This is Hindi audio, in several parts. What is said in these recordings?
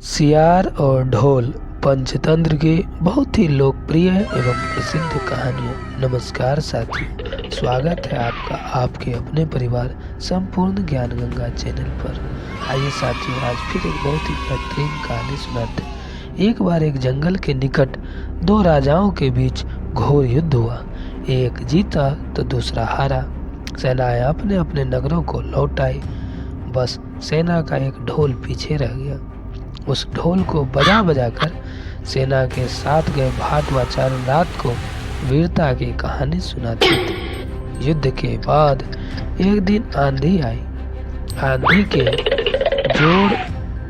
सियार और ढोल पंचतंत्र की बहुत ही लोकप्रिय एवं प्रसिद्ध कहानियाँ। नमस्कार साथियों, स्वागत है आपका आपके अपने परिवार संपूर्ण ज्ञान गंगा चैनल पर। आइए साथियों, आज फिर एक बहुत ही बेहतरीन कहानी सुनाते हैं। एक बार एक जंगल के निकट दो राजाओं के बीच घोर युद्ध हुआ। एक जीता तो दूसरा हारा। सेनाएं अपने अपने नगरों को लौट आई। बस सेना का एक ढोल पीछे रह गया। उस ढोल को बजा बजा कर सेना के साथ गए भाटवाचार्य रात को वीरता की कहानी सुनाते थे। युद्ध के बाद एक दिन आंधी आई। आंधी के जोर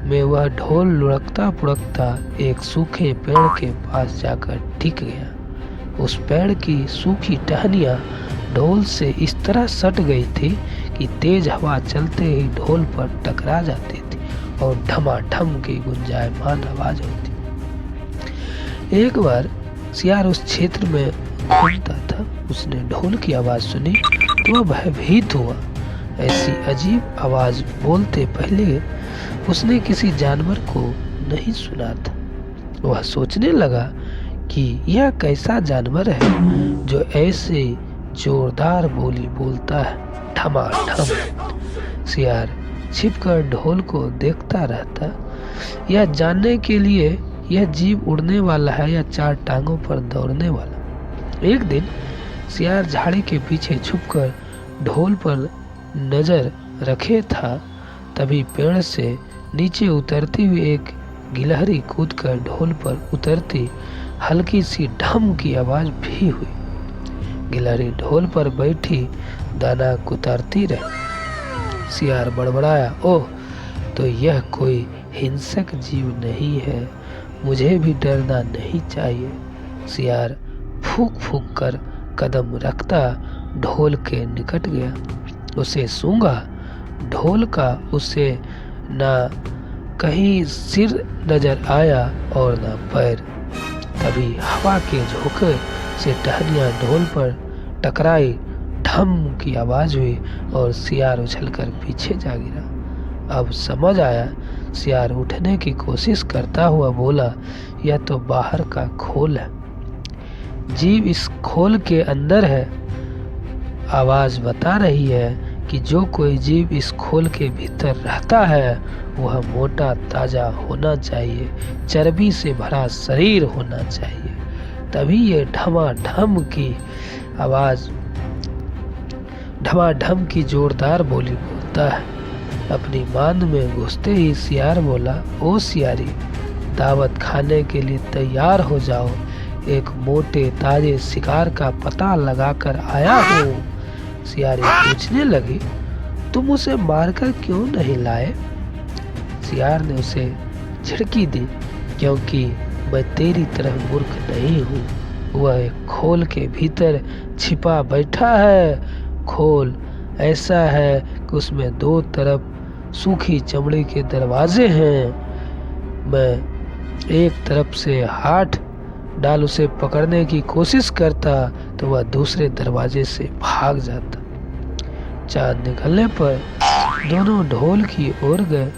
में वह ढोल लुढ़कता पुढ़कता एक सूखे पेड़ के पास जाकर टिक गया। उस पेड़ की सूखी टहनियाँ ढोल से इस तरह सट गई थी कि तेज हवा चलते ही ढोल पर टकरा जाती थी और ढमाढम की गुंजायमान आवाज होती। एक बार सियार उस क्षेत्र में घूमता था। उसने ढोल की आवाज सुनी तो वह भयभीत हुआ। ऐसी अजीब आवाज बोलते पहले उसने किसी जानवर को नहीं सुना था। वह सोचने लगा कि यह कैसा जानवर है जो ऐसे जोरदार बोली बोलता है, ढमाढम। सियार छिपकर ढोल को देखता रहता, यह जानने के लिए यह जीव उड़ने वाला है या चार टांगों पर दौड़ने वाला। एक दिन सियार झाड़ी के पीछे छुपकर ढोल पर नजर रखे था। तभी पेड़ से नीचे उतरती हुई एक गिलहरी कूदकर ढोल पर उतरती हल्की सी ढम की आवाज भी हुई। गिलहरी ढोल पर बैठी दाना कुतरती रही। सियार बड़बड़ाया, ओह, तो यह कोई हिंसक जीव नहीं है, मुझे भी डरना नहीं चाहिए। सियार फूंक फूंक कर कदम रखता ढोल के निकट गया। उसे सूंघा। ढोल का उसे ना कहीं सिर नजर आया और ना पैर। तभी हवा के झोंके से टहनियाँ ढोल पर टकराई, ढम की आवाज हुई और सियार उछलकर पीछे जा गिरा। अब समझ आया। सियार उठने की कोशिश करता हुआ बोला, यह तो बाहर का खोल है, जीव इस खोल के अंदर है। आवाज बता रही है कि जो कोई जीव इस खोल के भीतर रहता है वह मोटा ताजा होना चाहिए, चर्बी से भरा शरीर होना चाहिए। तभी ये ढमाढम की आवाज, ढमाढम की जोरदार बोली बोलता है। अपनी मान में घुसते ही सियार बोला, ओ सियारी, दावत खाने के लिए तैयार हो जाओ। एक मोटे ताजे शिकार का पता लगाकर आया हूँ। सियारी पूछने लगी, तुम उसे मारकर क्यों नहीं लाए? सियार ने उसे झिड़की दी, क्योंकि मैं तेरी तरह मूर्ख नहीं हूँ। वह एक खोल के भीतर छिपा बैठा है। खोल ऐसा है कि उसमें दो तरफ सूखी चमड़ी के दरवाजे हैं। मैं एक तरफ से हाथ डाल उसे पकड़ने की कोशिश करता तो वह दूसरे दरवाजे से भाग जाता। चांद निकलने पर दोनों ढोल की ओर गए।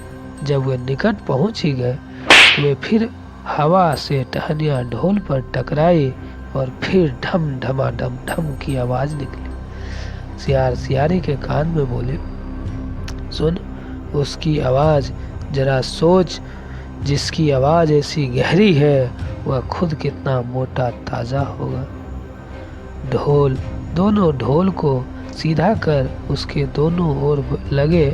जब वे निकट पहुंच ही गए तो वे फिर हवा से टहनियाँ ढोल पर टकराई और फिर ढम ढमाढम ढम की आवाज निकली। सियार सियारी के कान में बोले, सुन उसकी आवाज, जरा सोच, जिसकी आवाज ऐसी गहरी है वह खुद कितना मोटा ताजा होगा। ढोल दोनों ढोल को सीधा कर उसके दोनों ओर लगे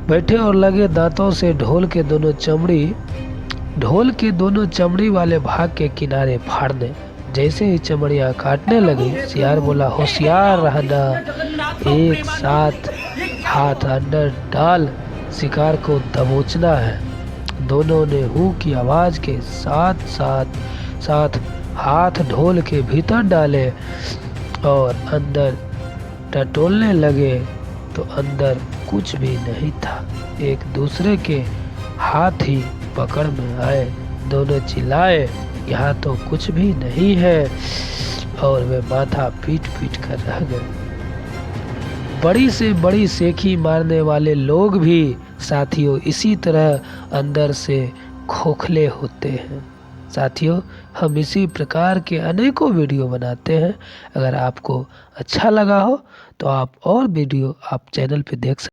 बैठे और लगे दांतों से ढोल के दोनों चमड़ी वाले भाग के किनारे फाड़ने। जैसे ही चमड़ियाँ काटने लगी, सियार बोला, होशियार रहना, एक साथ हाथ अंदर डाल शिकार को दबोचना है। दोनों ने हू की आवाज के साथ साथ हाथ ढोल के भीतर डाले और अंदर टटोलने लगे तो अंदर कुछ भी नहीं था। एक दूसरे के हाथ ही पकड़ में आए। दोनों चिल्लाए, यहाँ तो कुछ भी नहीं है, और वे माथा पीट पीट कर रह गए। बड़ी से बड़ी सेखी मारने वाले लोग भी साथियों इसी तरह अंदर से खोखले होते हैं। साथियों, हम इसी प्रकार के अनेकों वीडियो बनाते हैं। अगर आपको अच्छा लगा हो तो आप और वीडियो आप चैनल पे देख सकते हैं।